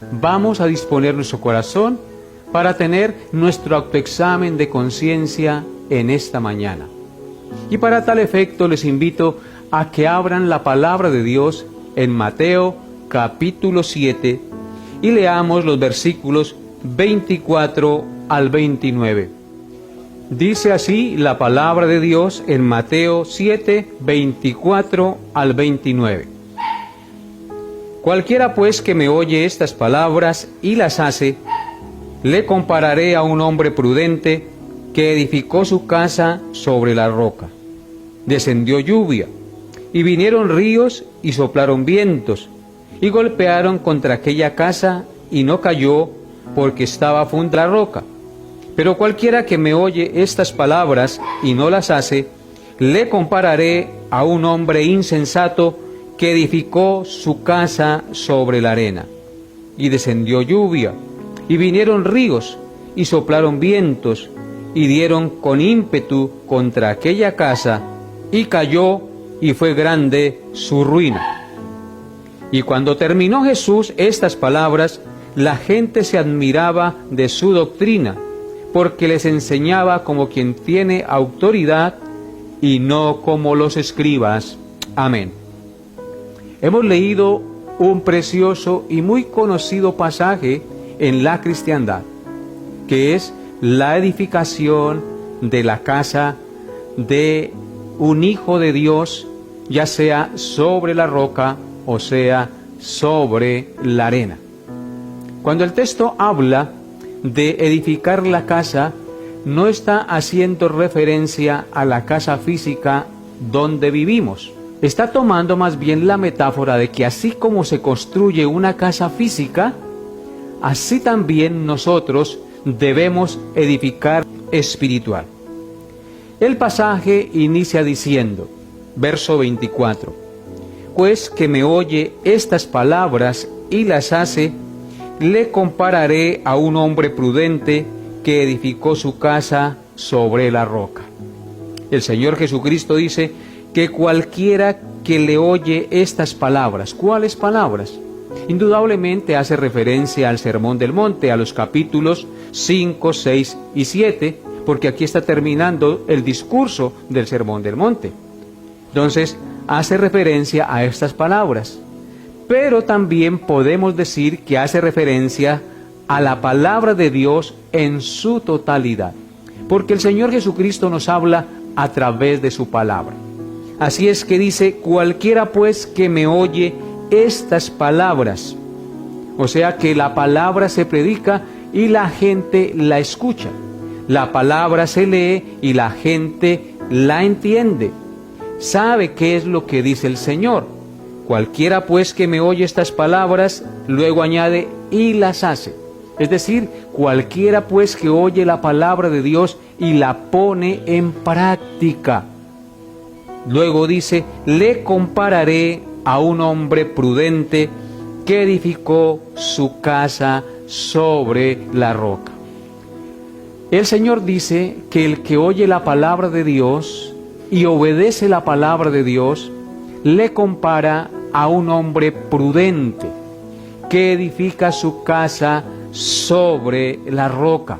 Vamos a disponer nuestro corazón para tener nuestro autoexamen de conciencia en esta mañana. Y para tal efecto les invito a que abran la palabra de Dios en Mateo capítulo 7 y leamos los versículos 24 al 29. Dice así la palabra de Dios en Mateo 7, 24 al 29. Cualquiera pues que me oye estas palabras y las hace, le compararé a un hombre prudente que edificó su casa sobre la roca. Descendió lluvia, y vinieron ríos y soplaron vientos, y golpearon contra aquella casa, y no cayó, porque estaba funda la roca. Pero cualquiera que me oye estas palabras y no las hace, le compararé a un hombre insensato que edificó su casa sobre la arena. Y descendió lluvia, y vinieron ríos, y soplaron vientos, y dieron con ímpetu contra aquella casa, y cayó, y fue grande su ruina. Y cuando terminó Jesús estas palabras, la gente se admiraba de su doctrina, porque les enseñaba como quien tiene autoridad y no como los escribas. Amén. Hemos leído un precioso y muy conocido pasaje en la cristiandad, que es la edificación de la casa de un hijo de Dios, ya sea sobre la roca o sea sobre la arena. Cuando el texto habla de edificar la casa, no está haciendo referencia a la casa física donde vivimos. Está tomando más bien la metáfora de que así como se construye una casa física, así también nosotros debemos edificar espiritual. El pasaje inicia diciendo, verso 24, pues que me oye estas palabras y las hace, le compararé a un hombre prudente que edificó su casa sobre la roca. El Señor Jesucristo dice que cualquiera que le oye estas palabras, ¿cuáles palabras? Indudablemente hace referencia al Sermón del Monte, a los capítulos 5, 6 y 7, porque aquí está terminando el discurso del Sermón del Monte. Entonces, hace referencia a estas palabras. Pero también podemos decir que hace referencia a la palabra de Dios en su totalidad, porque el Señor Jesucristo nos habla a través de su palabra. Así es que dice, cualquiera pues que me oye estas palabras, o sea que la palabra se predica y la gente la escucha, la palabra se lee y la gente la entiende, sabe qué es lo que dice el Señor. Cualquiera pues que me oye estas palabras, luego añade, y las hace. Es decir, cualquiera pues que oye la palabra de Dios y la pone en práctica. Luego dice, le compararé a un hombre prudente que edificó su casa sobre la roca. El Señor dice que el que oye la palabra de Dios y obedece la palabra de Dios, le compara a un hombre prudente que edifica su casa sobre la roca.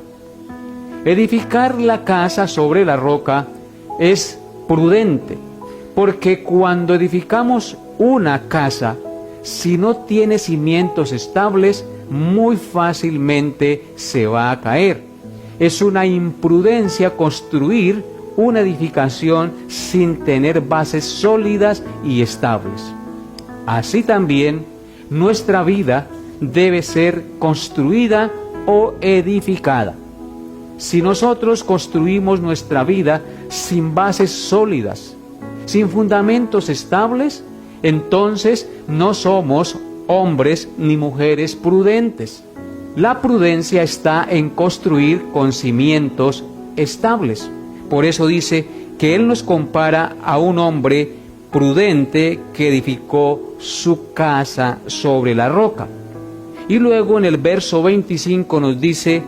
Edificar la casa sobre la roca es prudente, porque cuando edificamos una casa, si no tiene cimientos estables, muy fácilmente se va a caer. Es una imprudencia construir una edificación sin tener bases sólidas y estables. Así también, nuestra vida debe ser construida o edificada. Si nosotros construimos nuestra vida sin bases sólidas, sin fundamentos estables, entonces no somos hombres ni mujeres prudentes. La prudencia está en construir con cimientos estables. Por eso dice que Él nos compara a un hombre prudente que edificó su casa sobre la roca. Y luego en el verso 25 nos dice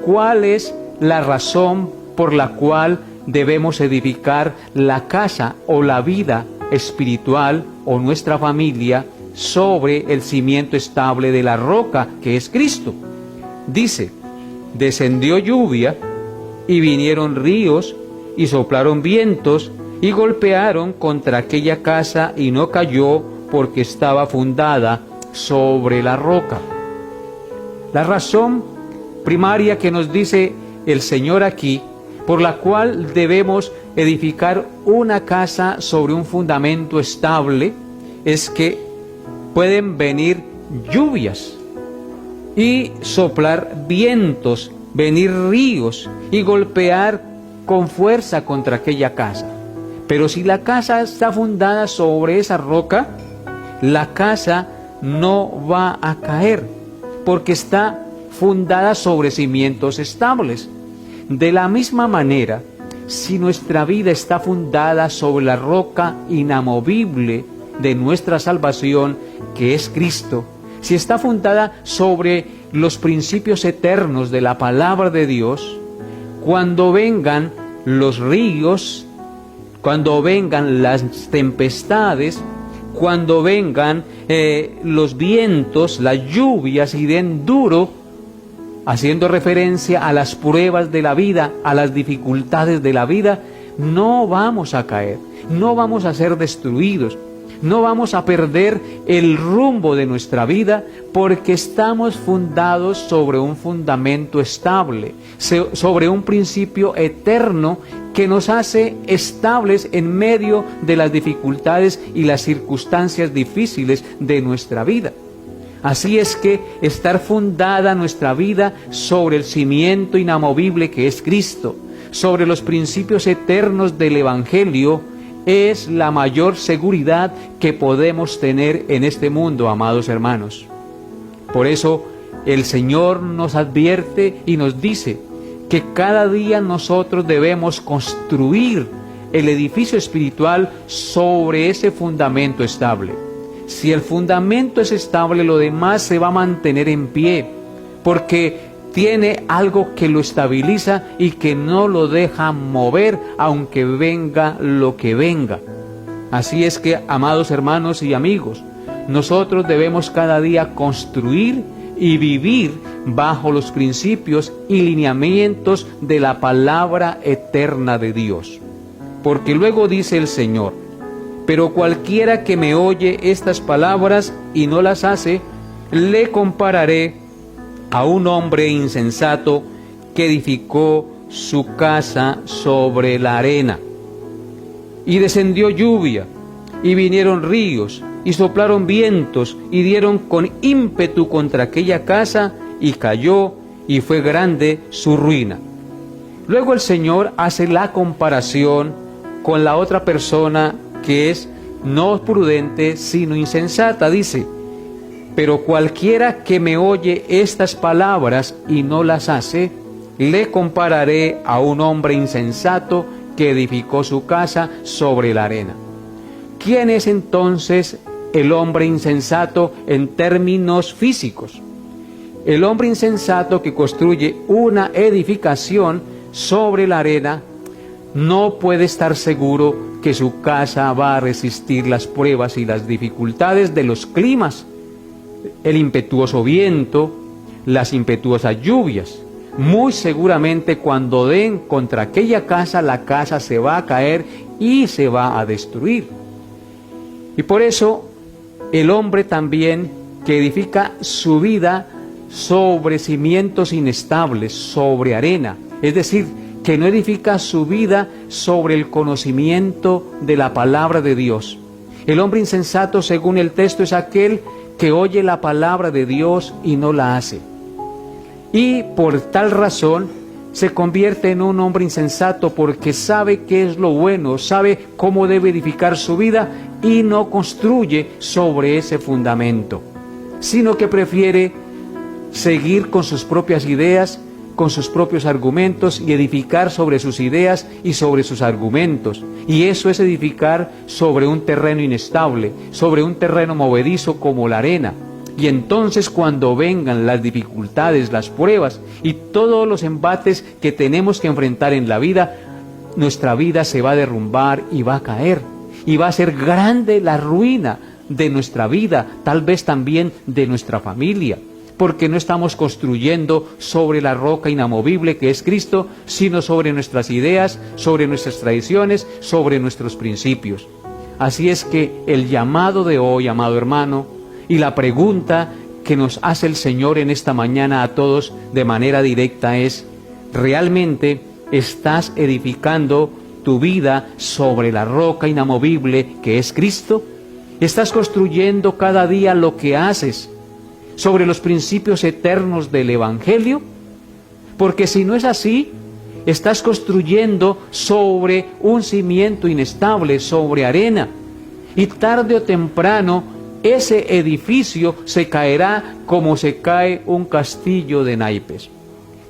cuál es la razón por la cual debemos edificar la casa o la vida espiritual o nuestra familia sobre el cimiento estable de la roca, que es Cristo. Dice, descendió lluvia y vinieron ríos y soplaron vientos y golpearon contra aquella casa y no cayó porque estaba fundada sobre la roca. La razón primaria que nos dice el Señor aquí, por la cual debemos edificar una casa sobre un fundamento estable, es que pueden venir lluvias y soplar vientos, venir ríos y golpear con fuerza contra aquella casa. Pero si la casa está fundada sobre esa roca, la casa no va a caer, porque está fundada sobre cimientos estables. De la misma manera, si nuestra vida está fundada sobre la roca inamovible de nuestra salvación, que es Cristo, si está fundada sobre los principios eternos de la palabra de Dios, cuando vengan los ríos, cuando vengan las tempestades, cuando vengan los vientos, las lluvias y den duro, haciendo referencia a las pruebas de la vida, a las dificultades de la vida, no vamos a caer, no vamos a ser destruidos, no vamos a perder el rumbo de nuestra vida, porque estamos fundados sobre un fundamento estable, sobre un principio eterno que nos hace estables en medio de las dificultades y las circunstancias difíciles de nuestra vida. Así es que estar fundada nuestra vida sobre el cimiento inamovible que es Cristo, sobre los principios eternos del Evangelio, es la mayor seguridad que podemos tener en este mundo, amados hermanos. Por eso el Señor nos advierte y nos dice que cada día nosotros debemos construir el edificio espiritual sobre ese fundamento estable. Si el fundamento es estable, lo demás se va a mantener en pie, porque tiene algo que lo estabiliza y que no lo deja mover, aunque venga lo que venga. Así es que, amados hermanos y amigos, nosotros debemos cada día construir y vivir bajo los principios y lineamientos de la palabra eterna de Dios. Porque luego dice el Señor, pero cualquiera que me oye estas palabras y no las hace, le compararé a un hombre insensato que edificó su casa sobre la arena. Y descendió lluvia, y vinieron ríos, y soplaron vientos, y dieron con ímpetu contra aquella casa, y cayó, y fue grande su ruina. Luego el Señor hace la comparación con la otra persona que es no prudente, sino insensata. Dice, pero cualquiera que me oye estas palabras y no las hace, le compararé a un hombre insensato que edificó su casa sobre la arena. ¿Quién es entonces el hombre insensato en términos físicos? El hombre insensato que construye una edificación sobre la arena no puede estar seguro que su casa va a resistir las pruebas y las dificultades de los climas, el impetuoso viento, las impetuosas lluvias. Muy seguramente cuando den contra aquella casa, la casa se va a caer y se va a destruir. Y por eso el hombre también que edifica su vida sobre cimientos inestables, sobre arena, es decir, que no edifica su vida sobre el conocimiento de la palabra de Dios. El hombre insensato, según el texto, es aquel que oye la palabra de Dios y no la hace. Y por tal razón se convierte en un hombre insensato, porque sabe qué es lo bueno, sabe cómo debe edificar su vida y no construye sobre ese fundamento, sino que prefiere seguir con sus propias ideas, con sus propios argumentos y edificar sobre sus ideas y sobre sus argumentos. Y eso es edificar sobre un terreno inestable, sobre un terreno movedizo como la arena. Y entonces cuando vengan las dificultades, las pruebas y todos los embates que tenemos que enfrentar en la vida, nuestra vida se va a derrumbar y va a caer. Y va a ser grande la ruina de nuestra vida, tal vez también de nuestra familia, porque no estamos construyendo sobre la roca inamovible que es Cristo, sino sobre nuestras ideas, sobre nuestras tradiciones, sobre nuestros principios. Así es que el llamado de hoy, amado hermano, y la pregunta que nos hace el Señor en esta mañana a todos de manera directa es: ¿realmente estás edificando tu vida sobre la roca inamovible que es Cristo? ¿Estás construyendo cada día lo que haces sobre los principios eternos del Evangelio? Porque si no es así, estás construyendo sobre un cimiento inestable, sobre arena, y tarde o temprano ese edificio se caerá como se cae un castillo de naipes.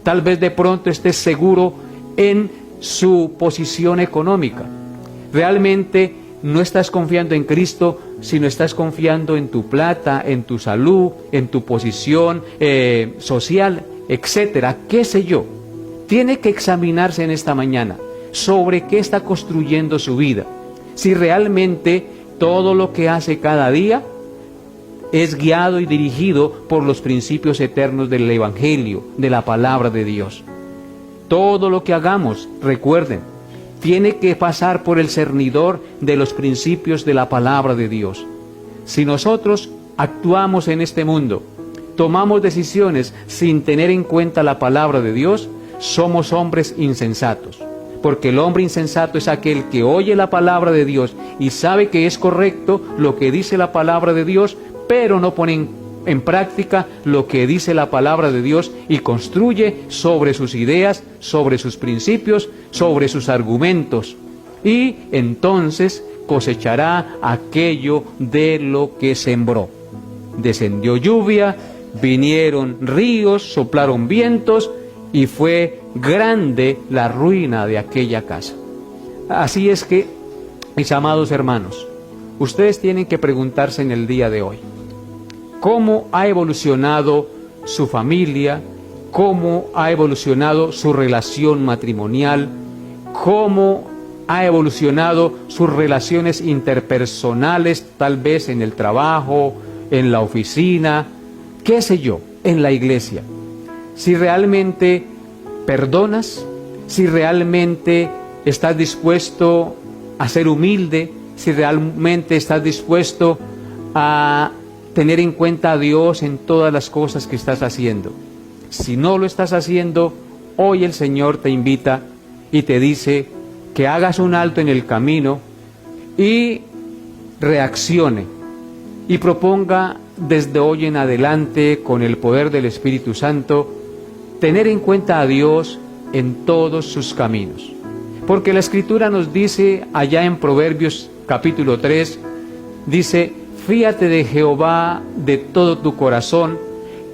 Tal vez de pronto estés seguro en su posición económica. Realmente no estás confiando en Cristo, sino estás confiando en tu plata, en tu salud, en tu posición social, etcétera, qué sé yo. Tiene que examinarse en esta mañana sobre qué está construyendo su vida. Si realmente todo lo que hace cada día es guiado y dirigido por los principios eternos del Evangelio, de la palabra de Dios. Todo lo que hagamos, recuerden, tiene que pasar por el cernidor de los principios de la palabra de Dios. Si nosotros actuamos en este mundo, tomamos decisiones sin tener en cuenta la palabra de Dios, somos hombres insensatos. Porque el hombre insensato es aquel que oye la palabra de Dios y sabe que es correcto lo que dice la palabra de Dios, pero no pone en práctica lo que dice la palabra de Dios y construye sobre sus ideas, sobre sus principios, sobre sus argumentos. Y entonces cosechará aquello de lo que sembró. Descendió lluvia, vinieron ríos, soplaron vientos y fue grande la ruina de aquella casa. Así es que, mis amados hermanos, ustedes tienen que preguntarse en el día de hoy: ¿cómo ha evolucionado su familia? ¿Cómo ha evolucionado su relación matrimonial? ¿Cómo ha evolucionado sus relaciones interpersonales, tal vez en el trabajo, en la oficina, qué sé yo, en la iglesia? Si realmente perdonas, si realmente estás dispuesto a ser humilde, si realmente estás dispuesto a tener en cuenta a Dios en todas las cosas que estás haciendo. Si no lo estás haciendo, hoy el Señor te invita y te dice que hagas un alto en el camino y reaccione y proponga desde hoy en adelante, con el poder del Espíritu Santo, tener en cuenta a Dios en todos sus caminos. Porque la Escritura nos dice allá en Proverbios capítulo 3, dice: fíate de Jehová de todo tu corazón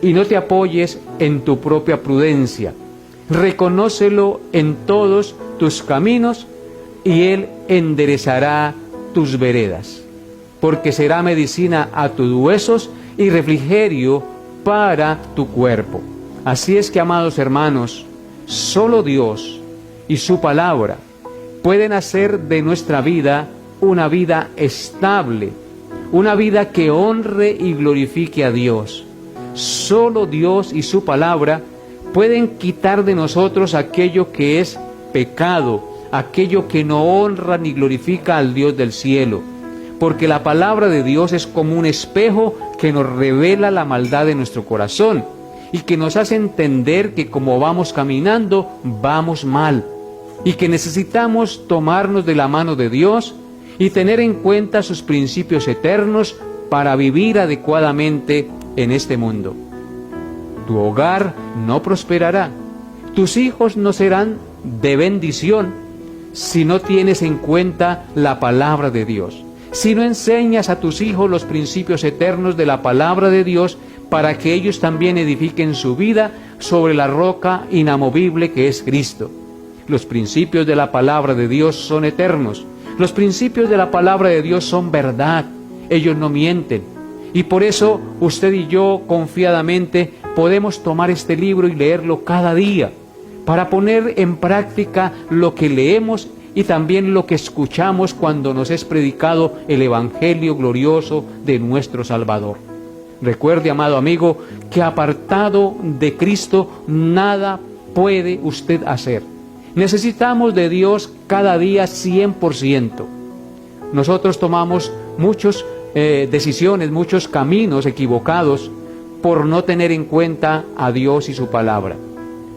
y no te apoyes en tu propia prudencia. Reconócelo en todos tus caminos y Él enderezará tus veredas. Porque será medicina a tus huesos y refrigerio para tu cuerpo. Así es que, amados hermanos, solo Dios y su palabra pueden hacer de nuestra vida una vida estable, una vida que honre y glorifique a Dios. Solo Dios y su palabra pueden quitar de nosotros aquello que es pecado, aquello que no honra ni glorifica al Dios del cielo. Porque la palabra de Dios es como un espejo que nos revela la maldad de nuestro corazón y que nos hace entender que como vamos caminando, vamos mal, y que necesitamos tomarnos de la mano de Dios y tener en cuenta sus principios eternos para vivir adecuadamente en este mundo. Tu hogar no prosperará, tus hijos no serán de bendición si no tienes en cuenta la palabra de Dios, si no enseñas a tus hijos los principios eternos de la palabra de Dios para que ellos también edifiquen su vida sobre la roca inamovible que es Cristo. Los principios de la palabra de Dios son eternos. Los principios de la palabra de Dios son verdad. Ellos no mienten. Y por eso usted y yo confiadamente podemos tomar este libro y leerlo cada día para poner en práctica lo que leemos y también lo que escuchamos cuando nos es predicado el Evangelio glorioso de nuestro Salvador. Recuerde, amado amigo, que apartado de Cristo nada puede usted hacer. Necesitamos de Dios cada día 100%. Nosotros tomamos muchas decisiones, muchos caminos equivocados por no tener en cuenta a Dios y su palabra.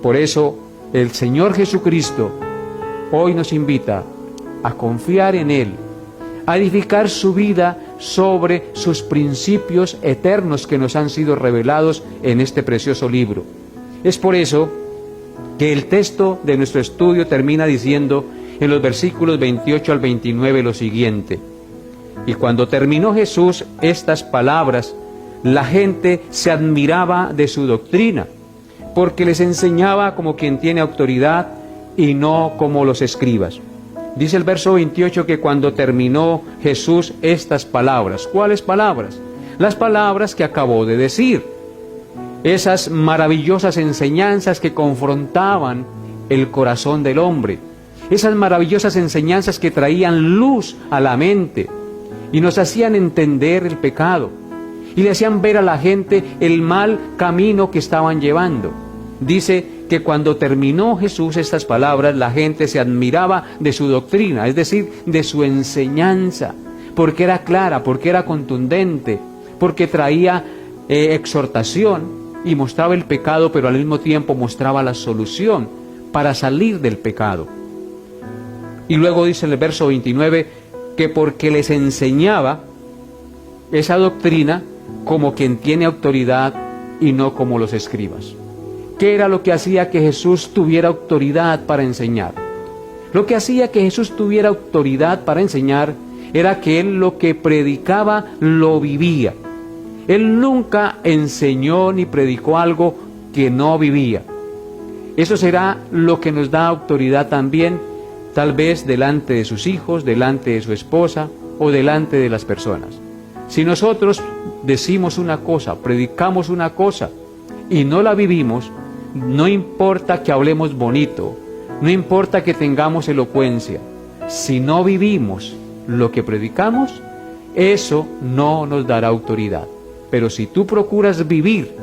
Por eso el Señor Jesucristo hoy nos invita a confiar en Él, a edificar su vida sobre sus principios eternos que nos han sido revelados en este precioso libro. Es por eso que el texto de nuestro estudio termina diciendo en los versículos 28 al 29 lo siguiente: y cuando terminó Jesús estas palabras, la gente se admiraba de su doctrina, porque les enseñaba como quien tiene autoridad y no como los escribas. Dice el verso 28 que cuando terminó Jesús estas palabras, ¿cuáles palabras? Las palabras que acabó de decir. Esas maravillosas enseñanzas que confrontaban el corazón del hombre. Esas maravillosas enseñanzas que traían luz a la mente y nos hacían entender el pecado y le hacían ver a la gente el mal camino que estaban llevando. Dice que cuando terminó Jesús estas palabras, la gente se admiraba de su doctrina, es decir, de su enseñanza, porque era clara, porque era contundente, porque traía exhortación y mostraba el pecado, pero al mismo tiempo mostraba la solución para salir del pecado. Y luego dice en el verso 29 que porque les enseñaba esa doctrina como quien tiene autoridad y no como los escribas. ¿Qué era lo que hacía que Jesús tuviera autoridad para enseñar? Lo que hacía que Jesús tuviera autoridad para enseñar era que Él lo que predicaba lo vivía. Él nunca enseñó ni predicó algo que no vivía. Eso será lo que nos da autoridad también, tal vez delante de sus hijos, delante de su esposa o delante de las personas. Si nosotros decimos una cosa, predicamos una cosa y no la vivimos, no importa que hablemos bonito, no importa que tengamos elocuencia, si no vivimos lo que predicamos, eso no nos dará autoridad. Pero si tú procuras vivir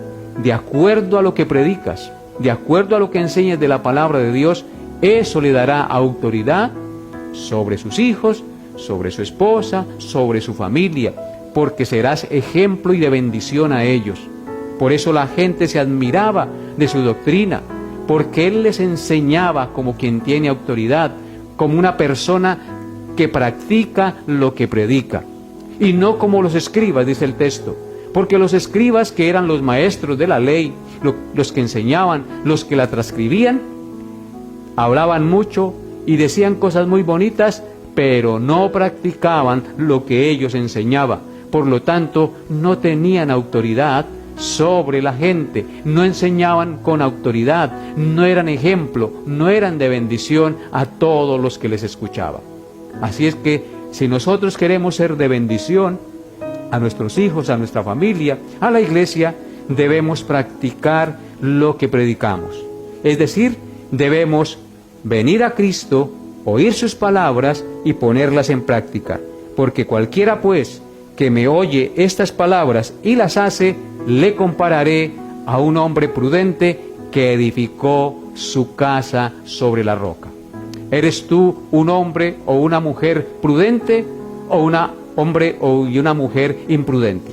de acuerdo a lo que predicas, de acuerdo a lo que enseñas de la palabra de Dios, eso le dará autoridad sobre sus hijos, sobre su esposa, sobre su familia, porque serás ejemplo y de bendición a ellos. Por eso la gente se admiraba de su doctrina, porque Él les enseñaba como quien tiene autoridad, como una persona que practica lo que predica, y no como los escribas, dice el texto, porque los escribas, que eran los maestros de la ley, los que enseñaban, los que la transcribían, hablaban mucho y decían cosas muy bonitas, pero no practicaban lo que ellos enseñaban. Por lo tanto, no tenían autoridad sobre la gente, no enseñaban con autoridad, no eran ejemplo, no eran de bendición a todos los que les escuchaban. Así es que si nosotros queremos ser de bendición a nuestros hijos, a nuestra familia, a la iglesia, debemos practicar lo que predicamos. Es decir, debemos venir a Cristo, oír sus palabras y ponerlas en práctica. Porque cualquiera, pues, que me oye estas palabras y las hace, le compararé a un hombre prudente que edificó su casa sobre la roca. ¿Eres tú un hombre o una mujer prudente o un hombre y una mujer imprudente?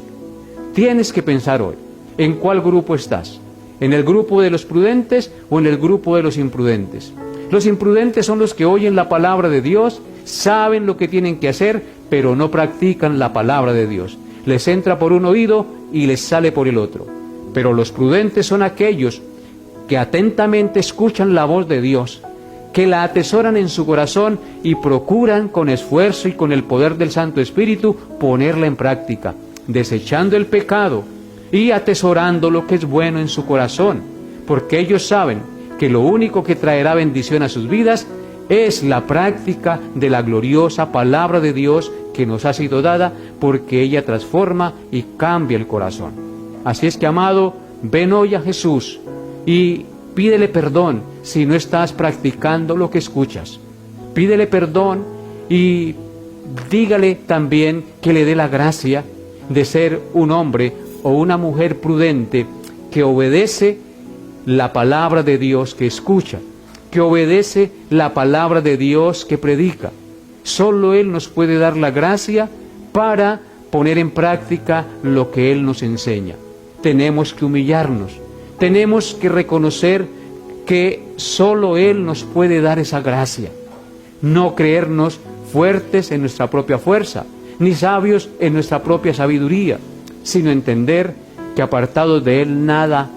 Tienes que pensar hoy, ¿en cuál grupo estás? ¿En el grupo de los prudentes o en el grupo de los imprudentes? Los imprudentes son los que oyen la palabra de Dios, saben lo que tienen que hacer, pero no practican la palabra de Dios. Les entra por un oído y les sale por el otro. Pero los prudentes son aquellos que atentamente escuchan la voz de Dios, que la atesoran en su corazón y procuran con esfuerzo y con el poder del Santo Espíritu ponerla en práctica, desechando el pecado y atesorando lo que es bueno en su corazón, porque ellos saben que lo único que traerá bendición a sus vidas es la práctica de la gloriosa palabra de Dios que nos ha sido dada, porque ella transforma y cambia el corazón. Así es que, amado, ven hoy a Jesús y pídele perdón si no estás practicando lo que escuchas. Pídele perdón y dígale también que le dé la gracia de ser un hombre o una mujer prudente que obedece la palabra de Dios que escucha, que obedece la palabra de Dios que predica. Solo Él nos puede dar la gracia para poner en práctica lo que Él nos enseña. Tenemos que humillarnos, tenemos que reconocer que solo Él nos puede dar esa gracia. No creernos fuertes en nuestra propia fuerza, ni sabios en nuestra propia sabiduría, sino entender que apartados de Él nada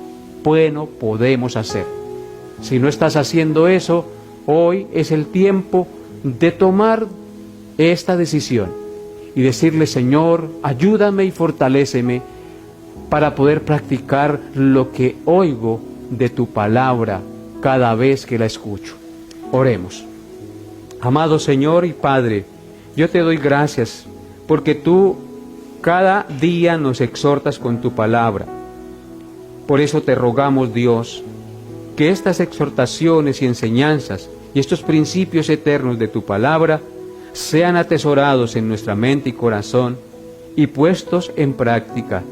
bueno podemos hacer. Si no estás haciendo eso, hoy es el tiempo de tomar esta decisión y decirle: Señor, ayúdame y fortaléceme para poder practicar lo que oigo de tu palabra cada vez que la escucho. Oremos. Amado Señor y Padre, yo te doy gracias porque tú cada día nos exhortas con tu palabra. Por eso te rogamos, Dios, que estas exhortaciones y enseñanzas y estos principios eternos de tu palabra sean atesorados en nuestra mente y corazón y puestos en práctica,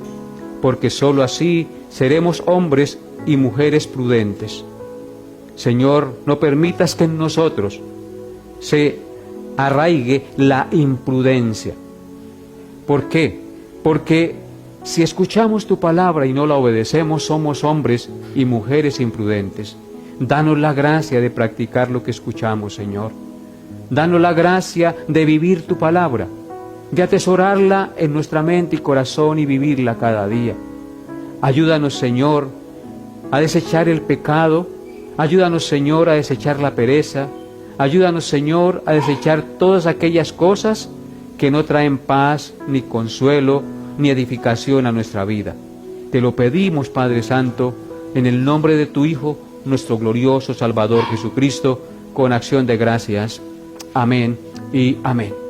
porque sólo así seremos hombres y mujeres prudentes. Señor, no permitas que en nosotros se arraigue la imprudencia. ¿Por qué? Porque si escuchamos tu palabra y no la obedecemos, somos hombres y mujeres imprudentes. Danos la gracia de practicar lo que escuchamos, Señor. Danos la gracia de vivir tu palabra, de atesorarla en nuestra mente y corazón y vivirla cada día. Ayúdanos, Señor, a desechar el pecado. Ayúdanos, Señor, a desechar la pereza. Ayúdanos, Señor, a desechar todas aquellas cosas que no traen paz, ni consuelo, ni edificación a nuestra vida. Te lo pedimos, Padre Santo, en el nombre de tu Hijo, nuestro glorioso Salvador Jesucristo, con acción de gracias. Amén y amén.